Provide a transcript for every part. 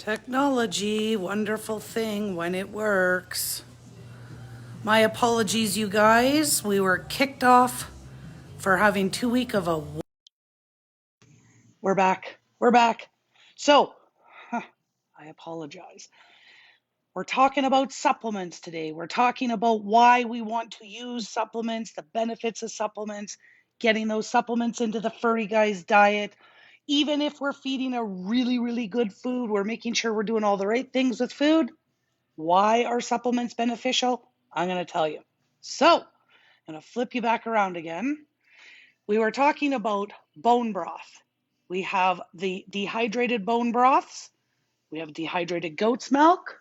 Technology, wonderful thing when it works. My apologies, you guys. We were kicked off for having 2 week of a. We're back. We're back. So, I apologize. We're talking about supplements today. We're talking about why we want to use supplements, the benefits of supplements, getting those supplements into the furry guy's diet. Even if we're feeding a really, really good food, we're making sure we're doing all the right things with food. Why are supplements beneficial? I'm going to tell you. So, I'm going to flip you back around again. We were talking about bone broth. We have the dehydrated bone broths. We have dehydrated goat's milk.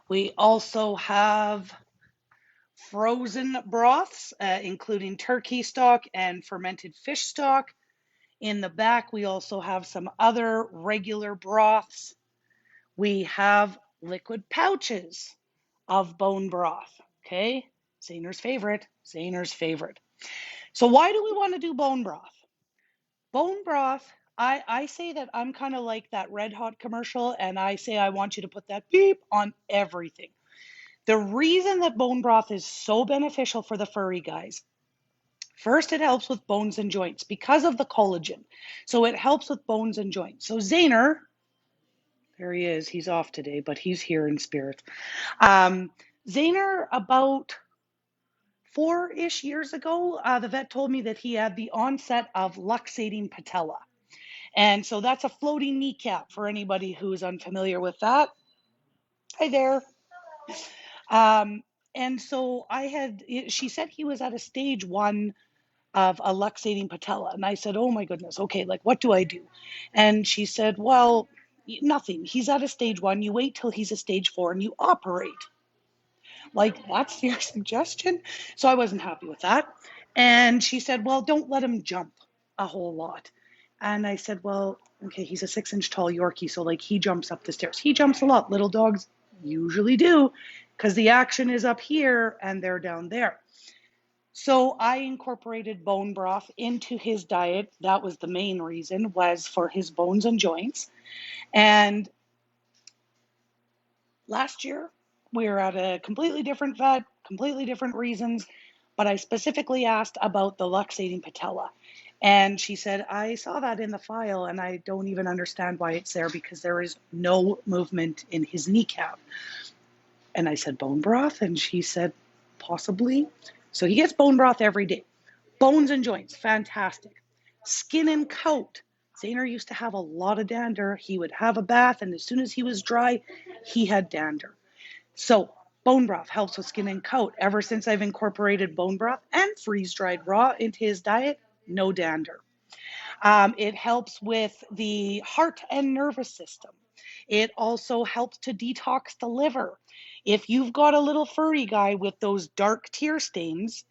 We also have frozen broths, including turkey stock and fermented fish stock. In the back, we also have some other regular broths. We have liquid pouches of bone broth. Okay, Zahner's favorite. Zahner's favorite. So why do we want to do bone broth? Bone broth, I say that I'm kind of like that Red Hot commercial, and I say I want you to put that beep on everything. The reason that bone broth is so beneficial for the furry guys, first, it helps with bones and joints because of the collagen. So it helps with bones and joints. So Zahner, there he is. He's off today, but he's here in spirit. Zahner, about 4-ish years ago, the vet told me that he had the onset of luxating patella. And so that's a floating kneecap for anybody who's unfamiliar with that. Hi there. And so she said he was at a stage 1 of a luxating patella. And I said, oh my goodness, okay, like what do I do? And she said, well, nothing. He's at a stage 1. You wait till he's a stage 4 and you operate. Like, that's your suggestion? So I wasn't happy with that. And she said, well, don't let him jump a whole lot. And I said, well, okay, he's a 6-inch tall Yorkie, so like he jumps up the stairs. He jumps a lot. Little dogs usually do because the action is up here and they're down there. So I incorporated bone broth into his diet. That was the main reason, was for his bones and joints. And last year, we were at a completely different vet, completely different reasons, but I specifically asked about the luxating patella. And she said, I saw that in the file and I don't even understand why it's there because there is no movement in his kneecap. And I said, bone broth? And she said, possibly. So he gets bone broth every day. Bones and joints, fantastic. Skin and coat. Zahner used to have a lot of dander. He would have a bath, and as soon as he was dry, he had dander. So bone broth helps with skin and coat. Ever since I've incorporated bone broth and freeze-dried raw into his diet, no dander. It helps with the heart and nervous system. It also helps to detox the liver. If you've got a little furry guy with those dark tear stains,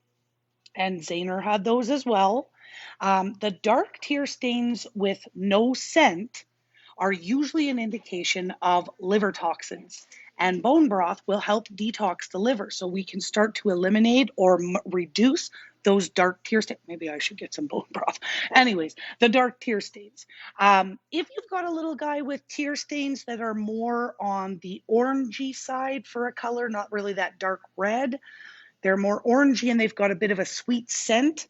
and Zahner had those as well, the dark tear stains with no scent are usually an indication of liver toxins. And bone broth will help detox the liver so we can start to eliminate or reduce those dark tear stains. Maybe I should get some bone broth. Anyways, the dark tear stains. If you've got a little guy with tear stains that are more on the orangey side for a color, not really that dark red, they're more orangey and they've got a bit of a sweet scent,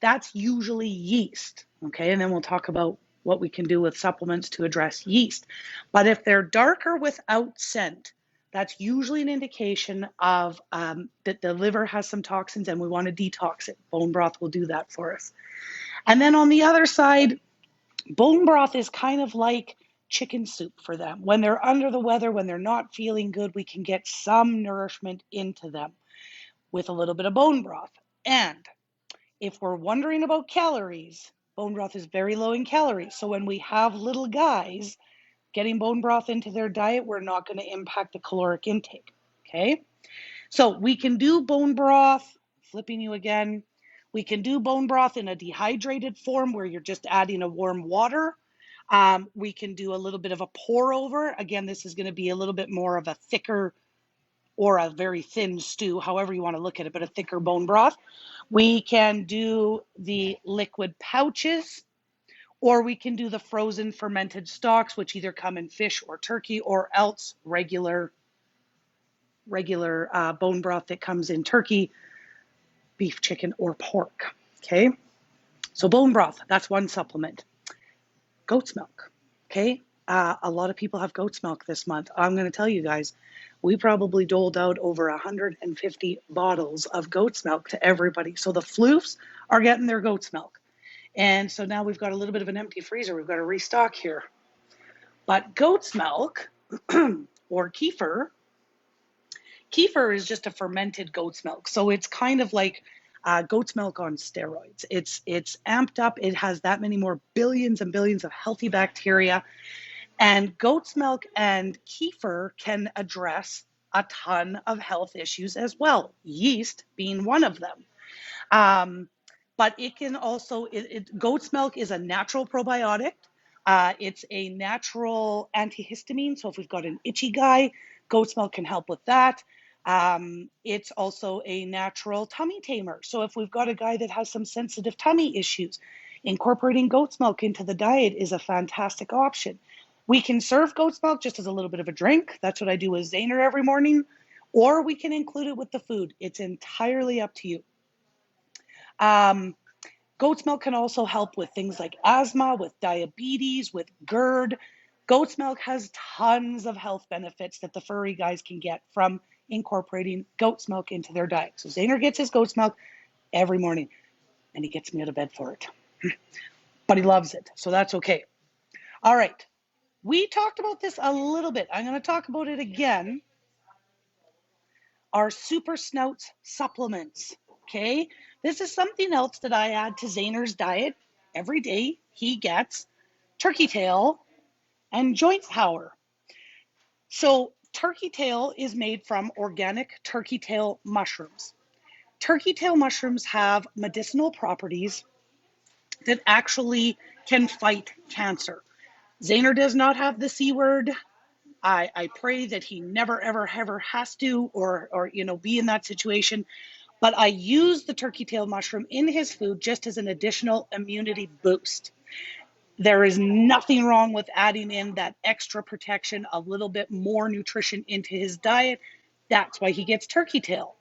that's usually yeast. Okay, and then we'll talk about what we can do with supplements to address yeast. But if they're darker without scent, that's usually an indication of that the liver has some toxins and we want to detox it. Bone broth will do that for us. And then on the other side, bone broth is kind of like chicken soup for them. When they're under the weather, when they're not feeling good, we can get some nourishment into them with a little bit of bone broth. And if we're wondering about calories, bone broth is very low in calories. So when we have little guys getting bone broth into their diet, we're not going to impact the caloric intake. Okay? So we can do bone broth, flipping you again. We can do bone broth in a dehydrated form where you're just adding a warm water. We can do a little bit of a pour over. Again, this is going to be a little bit more of a thicker or a very thin stew, however you want to look at it, but a thicker bone broth. We can do the liquid pouches, Or we can do the frozen fermented stocks, which either come in fish or turkey, or else regular bone broth that comes in turkey, beef, chicken, or pork. Okay, so bone broth, that's one supplement. Goat's milk. Okay, a lot of people have goat's milk this month. I'm going to tell you guys, we probably doled out over 150 bottles of goat's milk to everybody. So the floofs are getting their goat's milk. And so now we've got a little bit of an empty freezer. We've got to restock here. But goat's milk or kefir is just a fermented goat's milk. So it's kind of like goat's milk on steroids. It's amped up. It has that many more billions and billions of healthy bacteria. And goat's milk and kefir can address a ton of health issues as well, yeast being one of them. Um, but it can also, goat's milk is a natural probiotic. It's a natural antihistamine. So if we've got an itchy guy, goat's milk can help with that. It's also a natural tummy tamer. So if we've got a guy that has some sensitive tummy issues, incorporating goat's milk into the diet is a fantastic option. We can serve goat's milk just as a little bit of a drink. That's what I do with Zaner every morning. Or we can include it with the food. It's entirely up to you. Um, Goat's milk can also help with things like asthma, with diabetes, with GERD. Goat's milk has tons of health benefits that the furry guys can get from incorporating goat's milk into their diet. So Zaner gets his goat's milk every morning, and he gets me out of bed for it. But he loves it, so that's okay. All right. We talked about this a little bit. I'm going to talk about it again. Our Super Snouts supplements. Okay, this is something else that I add to Zaner's diet every day. He gets turkey tail and joint power. So turkey tail is made from organic turkey tail mushrooms. Turkey tail mushrooms have medicinal properties that actually can fight cancer. Zaner does not have the C word. I pray that he never, ever has to, or be in that situation. But I use the turkey tail mushroom in his food just as an additional immunity boost. There is nothing wrong with adding in that extra protection, a little bit more nutrition into his diet. That's why he gets turkey tail.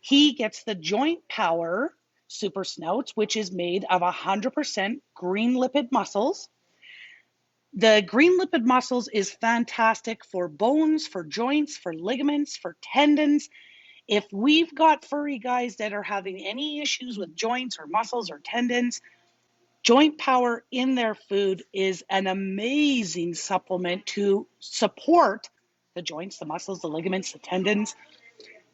He gets the Joint Power Super Snouts, which is made of 100% green lipid mussels. The green lipid mussels is fantastic for bones, for joints, for ligaments, for tendons. If we've got furry guys that are having any issues with joints or muscles or tendons, Joint Power in their food is an amazing supplement to support the joints, the muscles, the ligaments, the tendons.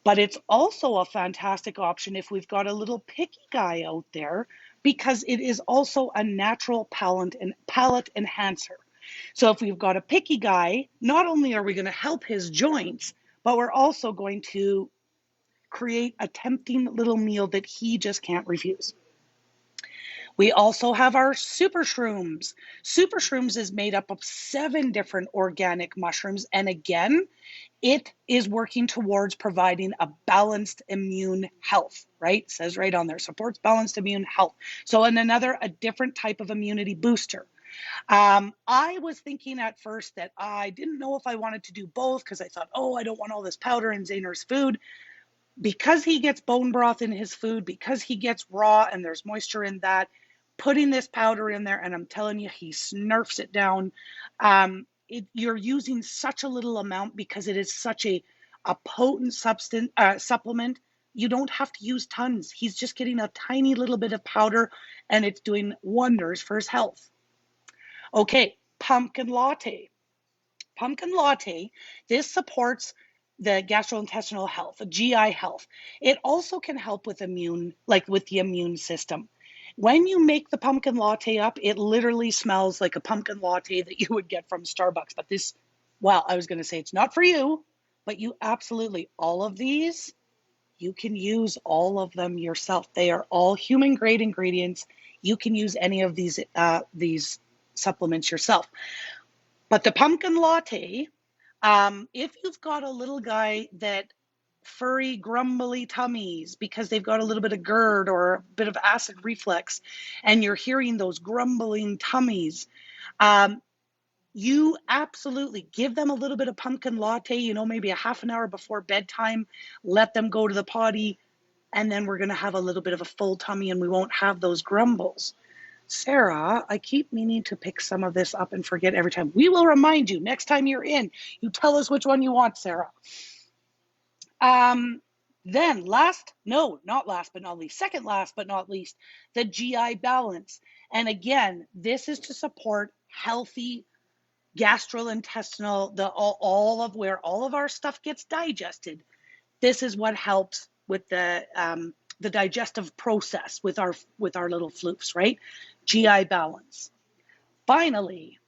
But it's also a fantastic option if we've got a little picky guy out there, because it is also a natural palate enhancer. So if we've got a picky guy, not only are we going to help his joints, but we're also going to create a tempting little meal that he just can't refuse. We also have our Super Shrooms. Super Shrooms is made up of 7 different organic mushrooms. And again, it is working towards providing a balanced immune health, right? It says right on there, supports balanced immune health. So a different type of immunity booster. I was thinking at first that I didn't know if I wanted to do both, because I thought, oh, I don't want all this powder in Zaner's food. Because he gets bone broth in his food, because he gets raw and there's moisture in that, putting this powder in there, and I'm telling you, he snurfs it down. You're using such a little amount because it is such a potent supplement. You don't have to use tons. He's just getting a tiny little bit of powder, and it's doing wonders for his health. Okay, pumpkin latte. Pumpkin latte, this supports the gastrointestinal health, the GI health. It also can help with with the immune system. When you make the pumpkin latte up, it literally smells like a pumpkin latte that you would get from Starbucks. But I was going to say it's not for you, but you absolutely, all of these, you can use all of them yourself. They are all human grade ingredients. You can use any of these supplements yourself. But the pumpkin latte, if you've got a little guy that furry, grumbly tummies because they've got a little bit of GERD or a bit of acid reflux, and you're hearing those grumbling tummies, you absolutely give them a little bit of pumpkin latte, maybe a half an hour before bedtime, let them go to the potty, and then we're going to have a little bit of a full tummy and we won't have those grumbles. Sarah, I keep meaning to pick some of this up and forget every time. We will remind you next time you're in. You tell us which one you want, Sarah. Then not last but not least, second last but not least, the GI balance. And again, this is to support healthy gastrointestinal, all of where all of our stuff gets digested. This is what helps with the digestive process with our little floofs, right? GI balance. Finally,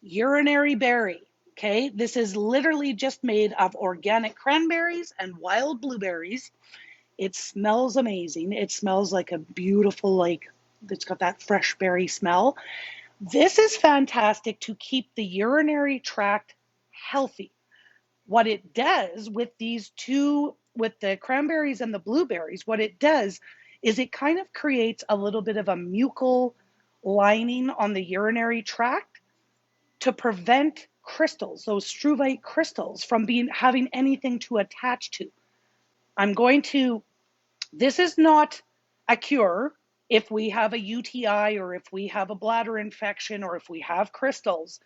urinary berry. Okay, this is literally just made of organic cranberries and wild blueberries. It smells amazing. It smells like a beautiful, it's got that fresh berry smell. This is fantastic to keep the urinary tract healthy. What it does with these two, with the cranberries and the blueberries, what it does is it kind of creates a little bit of a mucal lining on the urinary tract to prevent crystals, those struvite crystals, from having anything to attach to. This is not a cure if we have a UTI or if we have a bladder infection or if we have crystals.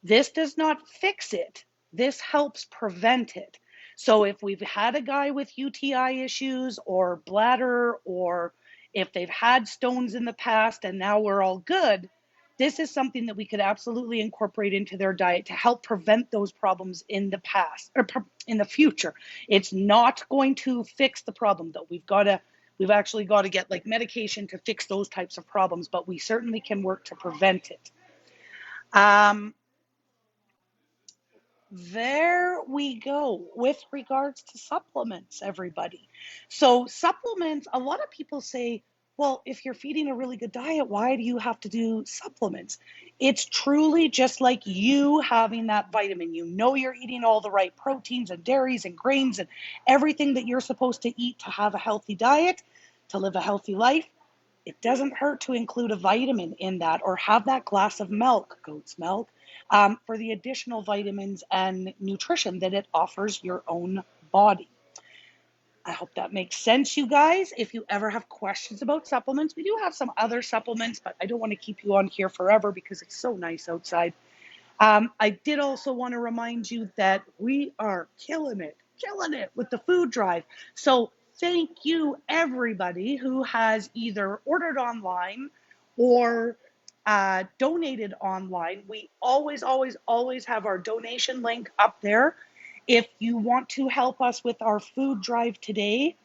This does not fix it. This helps prevent it. So if we've had a guy with UTI issues or bladder, or if they've had stones in the past and now we're all good, this is something that we could absolutely incorporate into their diet to help prevent those problems in the past or in the future. It's not going to fix the problem though. We've actually got to get like medication to fix those types of problems, but we certainly can work to prevent it. There we go with regards to supplements, everybody. So supplements, a lot of people say, well, if you're feeding a really good diet, why do you have to do supplements? It's truly just like you having that vitamin. You know you're eating all the right proteins and dairies and grains and everything that you're supposed to eat to have a healthy diet, to live a healthy life. It doesn't hurt to include a vitamin in that or have that glass of milk, goat's milk, for the additional vitamins and nutrition that it offers your own body. I hope that makes sense, you guys. If you ever have questions about supplements, we do have some other supplements, but I don't want to keep you on here forever because it's so nice outside. I did also want to remind you that we are killing it with the food drive. So thank you, everybody who has either ordered online or donated online. We always, always, always have our donation link up there. If you want to help us with our food drive today,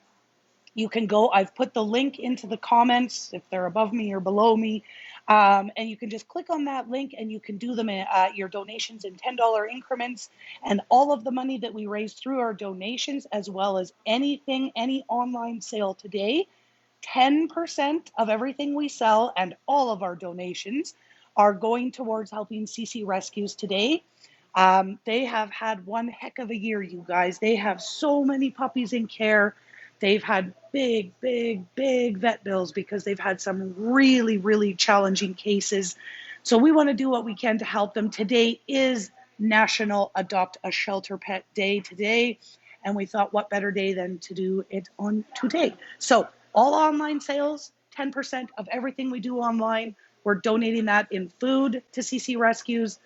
you can go. I've put the link into the comments if they're above me or below me. And you can just click on that link and you can do them your donations in $10 increments. And all of the money that we raise through our donations, as well as any online sale today, 10% of everything we sell and all of our donations are going towards helping CC Rescues today. They have had one heck of a year, you guys. They have so many puppies in care. They've had big, big, big vet bills because they've had some really, really challenging cases. So we want to do what we can to help them. Today is National Adopt a Shelter Pet Day today. And we thought what better day than to do it on today. So all online sales, 10% of everything we do online, we're donating that in food to CC Rescues.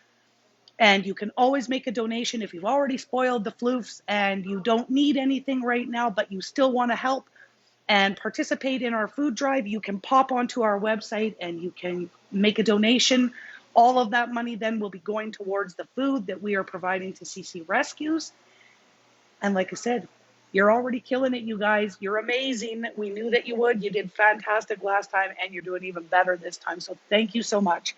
And you can always make a donation if you've already spoiled the floofs and you don't need anything right now, but you still want to help and participate in our food drive. You can pop onto our website and you can make a donation. All of that money then will be going towards the food that we are providing to CC Rescues. And like I said, you're already killing it, you guys. You're amazing. We knew that you would. You did fantastic last time and you're doing even better this time. So thank you so much.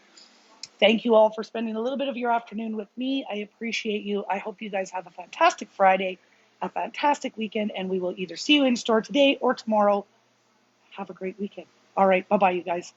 Thank you all for spending a little bit of your afternoon with me. I appreciate you. I hope you guys have a fantastic Friday, a fantastic weekend, and we will either see you in store today or tomorrow. Have a great weekend. All right. Bye-bye, you guys.